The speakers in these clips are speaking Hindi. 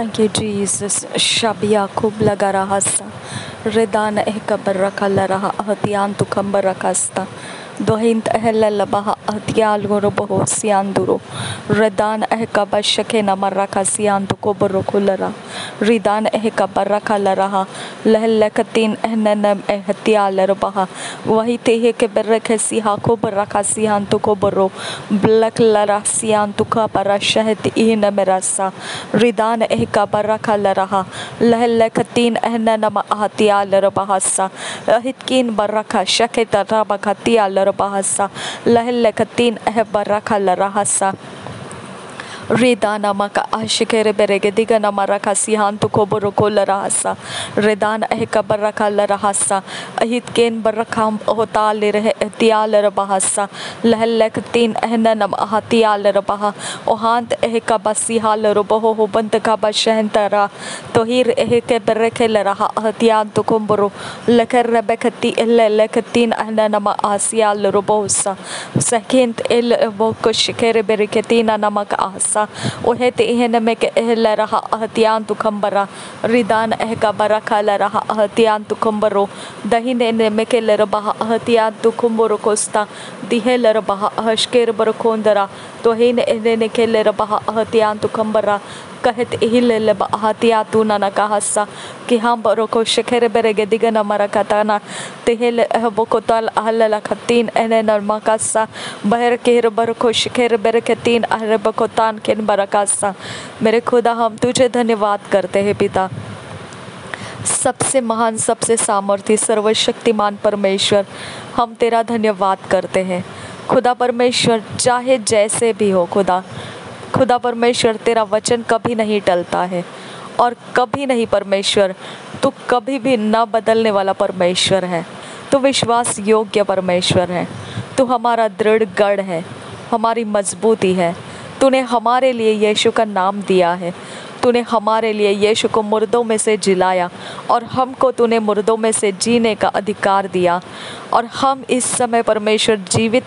Thank you, Jesus. Shabia kubla rahasa. Redana ehkabar rakala raha ahtian tu kambar rakasta. Dohint ehella baha ahtial gorobo sianduro. Redan ehkabar shake namaraka siantu koboro kulara. Ridan ehkabar rakala raha. Lehelekatin ehnenam ehtial rabaha. Wahi tehe ke bereke siha kobaraka siantu koboro. Black lara siantu kabara shahet ihna merasa. Ridan ehkabar rakala raha. Lehelekatin ehnenam ahtial rabahasa. Hitkin baraka shaketa rabakatia bahasa lahellekatin baraka larahasa Redana maka ashikere berege digana maraka sihantu koboro kolarahasa Redana ehka baraka larahasa ahitken barakam hotal reh tial rabahasa lahellekatin ehnanam ahatial rabaha ohant ehka basihal roboho bantaka bashentara tohir ehke bereke laraha ahtiantu komboro lekar rebekati lekatin ehnanam asial robosa second el vokoshikere bereketina namaka asa Ohete ihene meke ehla raha ahtian tu kambara ridan ehka baraka la raha ahtian tu kambaro dahine ne meke le raha ahtian tu kumboro costa dihela raha ahshker barkondara tohine ne ke le raha ahtian tu kambara कहत इहिले बहातिया तू ना कहसा कि हम बरो को शखर बेरेगे दिगना मरा कताना तेहल बकोतल अहल खतीन एने नरमा कासा बहर केर बरो को शखर बेरकतीन अहल बकोतान केन बरकासा मेरे खुदा हम तुझे धन्यवाद करते हैं पिता सबसे महान सबसे सामर्थी सर्वशक्तिमान परमेश्वर हम तेरा धन्यवाद करते हैं खुदा परमेश्वर चाहे जैसे भी हो खुदा परमेश्वर तेरा वचन कभी नहीं टलता है और कभी नहीं परमेश्वर तू कभी भी न बदलने वाला परमेश्वर है तू विश्वास योग्य परमेश्वर है तू हमारा दृढ़ गढ़ है हमारी मजबूती है तूने हमारे लिए यीशु का नाम दिया है तूने हमारे लिए यीशु को मुर्दों में से जिलाया और हमको तूने मुर्दों में से जीने का अधिकार दिया और हम इस समय परमेश्वर जीवित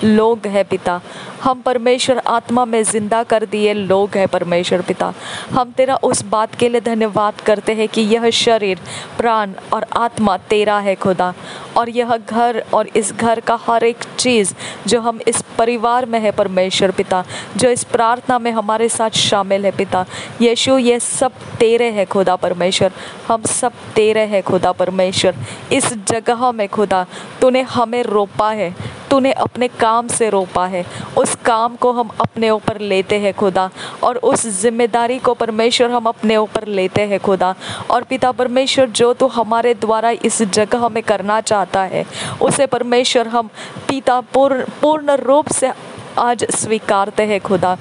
लोग हैं पिता हम परमेश्वर आत्मा में जिंदा कर दिए लोग हैं परमेश्वर पिता हम तेरा उस बात के लिए धन्यवाद करते हैं कि यह शरीर प्राण और आत्मा तेरा है खुदा और यह घर और इस घर का हर एक चीज़ जो हम इस परिवार में है परमेश्वर पिता जो इस प्रार्थना में हमारे साथ शामिल है पिता यीशु ये सब तेरे है खुदा परमेश्वर हम सब तेरे है खुदा परमेश्वर इस जगह में खुदा तूने हमें रोपा है तूने अपने काम से रोपा है उस काम को हम अपने ऊपर लेते हैं खुदा और उस जिम्मेदारी को परमेश्वर हम अपने ऊपर लेते हैं खुदा और पिता परमेश्वर जो तू हमारे द्वारा इस जगह में करना चाहता है उसे परमेश्वर हम पिता पूर्ण रूप से आज स्वीकारते हैं खुदा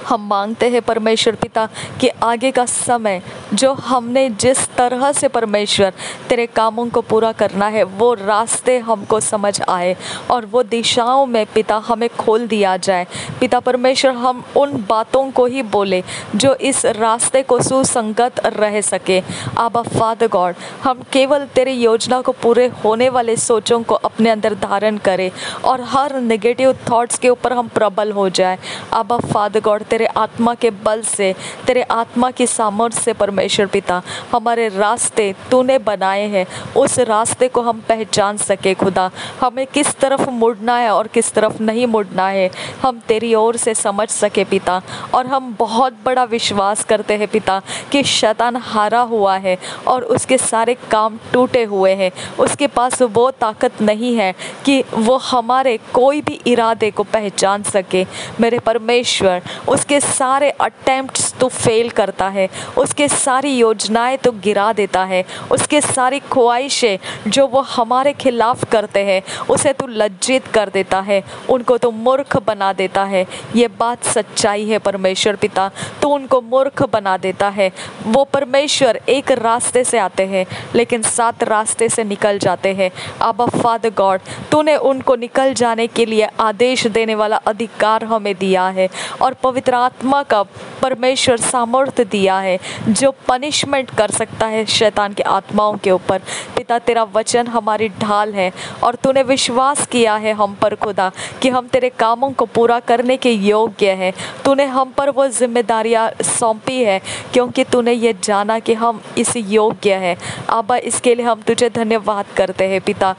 हम मांगते हैं परमेश्वर पिता कि आगे का समय जो हमने जिस तरह से परमेश्वर तेरे कामों को पूरा करना है वो रास्ते हमको समझ आए और वो दिशाओं में पिता हमें खोल दिया जाए पिता परमेश्वर हम उन बातों को ही बोले जो इस रास्ते को सुसंगत रह सके आबा फादर गॉड हम केवल तेरी योजना को पूरे होने वाले सोचों को अपने अंदर धारण करें और हर नेगेटिव थॉट्स के ऊपर हम प्रबल हो जाए आबा फादर गॉड तेरे आत्मा के बल से तेरे आत्मा की सामर्थ्य से परमेश्वर पिता हमारे रास्ते तूने बनाए हैं उस रास्ते को हम पहचान सके खुदा हमें किस तरफ मुड़ना है और किस तरफ नहीं मुड़ना है हम तेरी ओर से समझ सके पिता और हम बहुत बड़ा विश्वास करते हैं पिता कि शैतान हारा हुआ है और उसके सारे काम टूटे हुए हैं उसके पास वो ताकत नहीं है कि वो हमारे कोई भी इरादे को पहचान सके मेरे परमेश्वर उसके सारे अटेम्प्ट्स तो फेल करता है उसके सारी योजनाएं तो गिरा देता है उसके सारी ख्वाहिशें जो वो हमारे खिलाफ करते हैं उसे तो लज्जित कर देता है उनको तो मूर्ख बना देता है ये बात सच्चाई है परमेश्वर पिता तो उनको मूर्ख बना देता है वो परमेश्वर एक रास्ते से आते हैं लेकिन 7 रास्ते से निकल जाते हैं आबा फादर गॉड तूने उनको निकल जाने के लिए आदेश देने वाला अधिकार हमें दिया है और पवित्र आत्मा का परमेश्वर परमेश्वर सामर्थ्य दिया है जो पनिशमेंट कर सकता है शैतान के आत्माओं के ऊपर। पिता, तेरा वचन हमारी ढाल है और तूने विश्वास किया है हम पर खुदा कि हम तेरे कामों को पूरा करने के योग्य हैं। तूने हम पर वो जिम्मेदारियाँ सौंपी है क्योंकि तूने ये जाना कि हम इस योग्य हैं। आबा, इसके लिए हम तुझे धन्यवाद करते हैं पिता।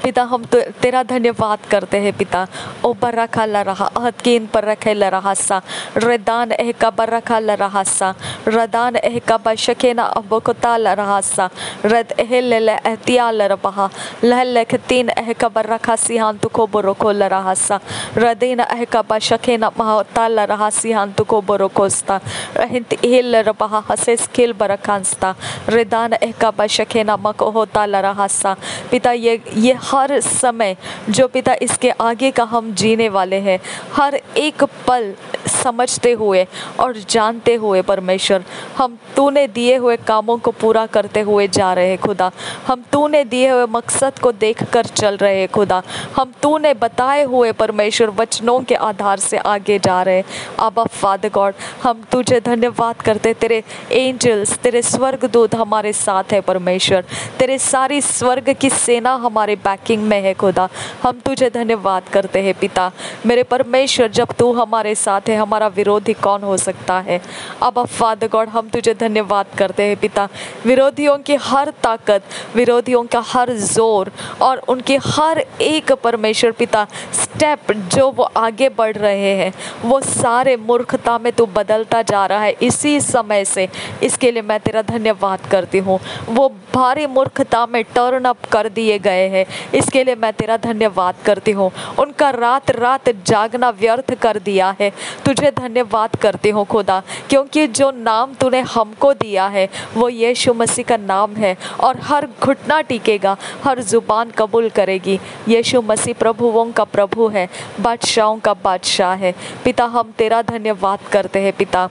पिता, हम तो तेरा धन्यवाद करते हैं पिता। ओ बरखा ला रहा अहदकीन पर रखे ला रहा सा रदान एह का बरखा ला रहा सा रदान एह का बशकेना अबकोता ला रहा सा रद एह ले ले एहतिया ला रहा लह लेखतीन एह का बरखा सिहान तुको बरोको ला रहा सा रदीन एह का बशकेना महता ला रहा सिहान तुको बरोकोस्ता रहंत एह ला रहा हसे स्किल बरखांस्ता रदान एह का बशकेना मको होता ला रहा सा। पिता, ये हर समय जो पिता इसके आगे का हम जीने वाले हैं, हर एक पल समझते हुए और जानते हुए परमेश्वर, हम तूने दिए हुए कामों को पूरा करते हुए जा रहे हैं खुदा। हम तूने दिए हुए मकसद को देखकर चल रहे हैं खुदा। हम तूने बताए हुए परमेश्वर वचनों के आधार से आगे जा रहे हैं। आबा फादर गॉड, हम तुझे धन्यवाद करते, तेरे एंजल्स, तेरे स्वर्गदूत हमारे साथ है परमेश्वर। तेरे सारी स्वर्ग की सेना हमारे बैकिंग में है खुदा। हम तुझे धन्यवाद करते हैं पिता। मेरे परमेश्वर, जब तू हमारे साथ है, हमारा विरोधी कौन हो सकता है। अब फादर गॉड, हम तुझे धन्यवाद करते हैं पिता। विरोधियों की हर ताकत, विरोधियों का हर जोर और उनके हर एक परमेश्वर पिता स्टेप जो वो आगे बढ़ रहे हैं, वो सारे मूर्खता में तू बदलता जा रहा है इसी समय से। इसके लिए मैं तेरा धन्यवाद करती हूँ। वो भारी मूर्खता में टर्न अप कर दिए गए हैं, इसके लिए मैं तेरा धन्यवाद करती हूँ। उनका रात रात जागना व्यर्थ कर दिया है, तुझे धन्यवाद करती हूँ खुदा, क्योंकि जो नाम तूने हमको दिया है वो यीशु मसीह का नाम है और हर घुटना टिकेगा, हर जुबान कबूल करेगी। यीशु मसीह प्रभुओं का प्रभु है, बादशाहों का बादशाह है। पिता, हम तेरा धन्यवाद करते हैं पिता।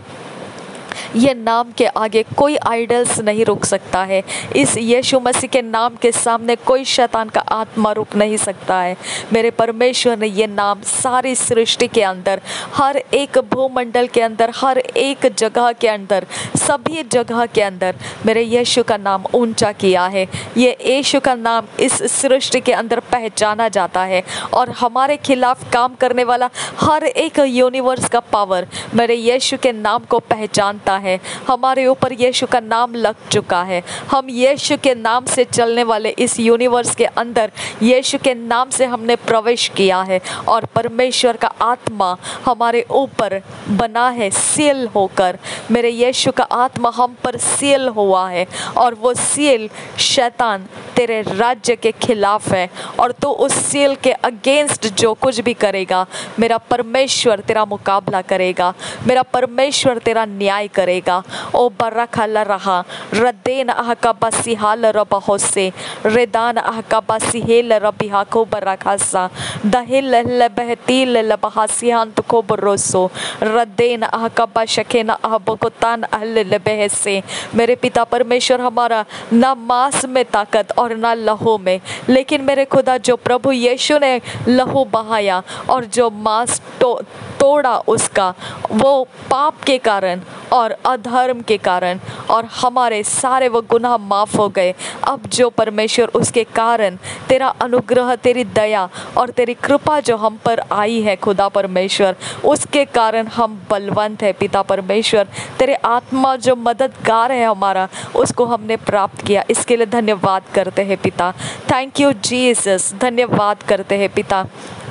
ये नाम के आगे कोई आइडल्स नहीं रुक सकता है। इस यीशु मसीह के नाम के सामने कोई शैतान का आत्मा रुक नहीं सकता है। मेरे परमेश्वर ने ये नाम सारी सृष्टि के अंदर, हर एक भूमंडल के अंदर, हर एक जगह के अंदर, सभी जगह के अंदर मेरे यीशु का नाम ऊंचा किया है। ये यीशु का नाम इस सृष्टि के अंदर पहचाना जाता है और हमारे खिलाफ काम करने वाला हर एक यूनिवर्स का पावर मेरे यीशु के नाम को पहचानता है। हमारे ऊपर यीशु का नाम लग चुका है। हम यीशु के नाम से चलने वाले इस यूनिवर्स के अंदर यीशु के नाम से हमने प्रवेश किया है और परमेश्वर का आत्मा हमारे ऊपर बना है सील होकर। मेरे यीशु का आत्मा हम पर सील हुआ है और वो सील शैतान तेरे राज्य के खिलाफ है और तो उस सील के अगेंस्ट जो कुछ भी करेगा, मेरा परमेश्वर तेरा मुकाबला करेगा, मेरा परमेश्वर तेरा न्याय करेगा। ओ बरखा ला रहा रदेन आहका बसी हाल रबहोसे रेदान आहका बसी हेल रबिहा को बरखासा दहिल लबहती लबहासियान को बरोसो रदेन आहका बशकेना अहबकोतान अहल लबहसे। मेरे पिता परमेश्वर, हमारा ना मांस में ताकत और ना लहू में, लेकिन मेरे खुदा जो प्रभु यीशु ने लहू बहाया और जो मांस तोड़ा उसका, वो पाप के कारण और अधर्म के कारण और हमारे सारे वो गुनाह माफ़ हो गए। अब जो परमेश्वर उसके कारण तेरा अनुग्रह, तेरी दया और तेरी कृपा जो हम पर आई है खुदा परमेश्वर, उसके कारण हम बलवंत है पिता परमेश्वर। तेरे आत्मा जो मददगार है हमारा, उसको हमने प्राप्त किया। इसके लिए धन्यवाद करते हैं पिता। Thank you Jesus. धन्यवाद करते हैं पिता,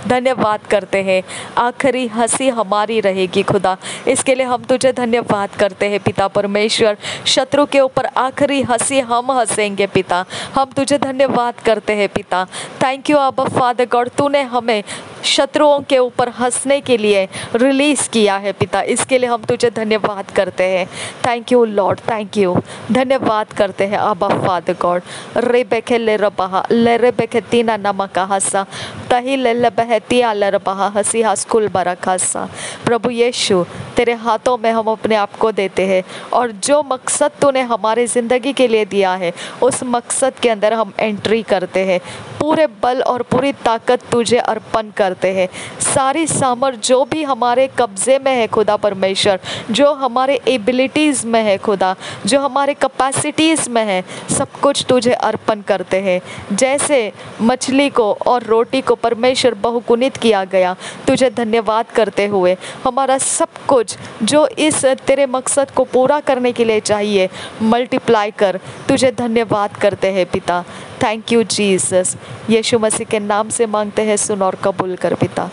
धन्यवाद करते हैं। आखिरी हंसी हमारी रहेगी खुदा, इसके लिए हम तुझे धन्यवाद करते हैं पिता परमेश्वर। शत्रु के ऊपर आखिरी हंसी हम हंसेंगे पिता, हम तुझे धन्यवाद करते हैं पिता। थैंक यू अब्बा फादर गॉड, तूने हमें शत्रुओं के ऊपर हंसने के लिए रिलीज़ किया है पिता, इसके लिए हम तुझे धन्यवाद करते हैं। Thank you Lord, thank you. धन्यवाद करते हैं अब्बा फादर गॉड। रे बेखे ले रबहा ले रे बेखे तीना नमक हंसा तही ले बहतिया ले रबहा हंसी हस्कुल बरखासा। प्रभु यीशु, तेरे हाथों में हम अपने आप को देते हैं और जो मकसद तूने हमारे ज़िंदगी के लिए दिया है, उस मकसद के अंदर हम एंट्री करते हैं। पूरे बल और पूरी ताकत तुझे अर्पण कर करते हैं। सारी सामर्थ जो भी हमारे कब्ज़े में है खुदा परमेश्वर, जो हमारे एबिलिटीज़ में है खुदा, जो हमारे कैपेसिटीज़ में है, सब कुछ तुझे अर्पण करते हैं। जैसे मछली को और रोटी को परमेश्वर बहुगुणित किया गया, तुझे धन्यवाद करते हुए हमारा सब कुछ जो इस तेरे मकसद को पूरा करने के लिए चाहिए, मल्टीप्लाई कर। तुझे धन्यवाद करते हैं पिता। Thank you Jesus. यीशु मसीह के नाम से मांगते हैं, सुन और कबूल कर पिता।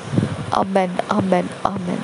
आमेन, आमेन, आमेन।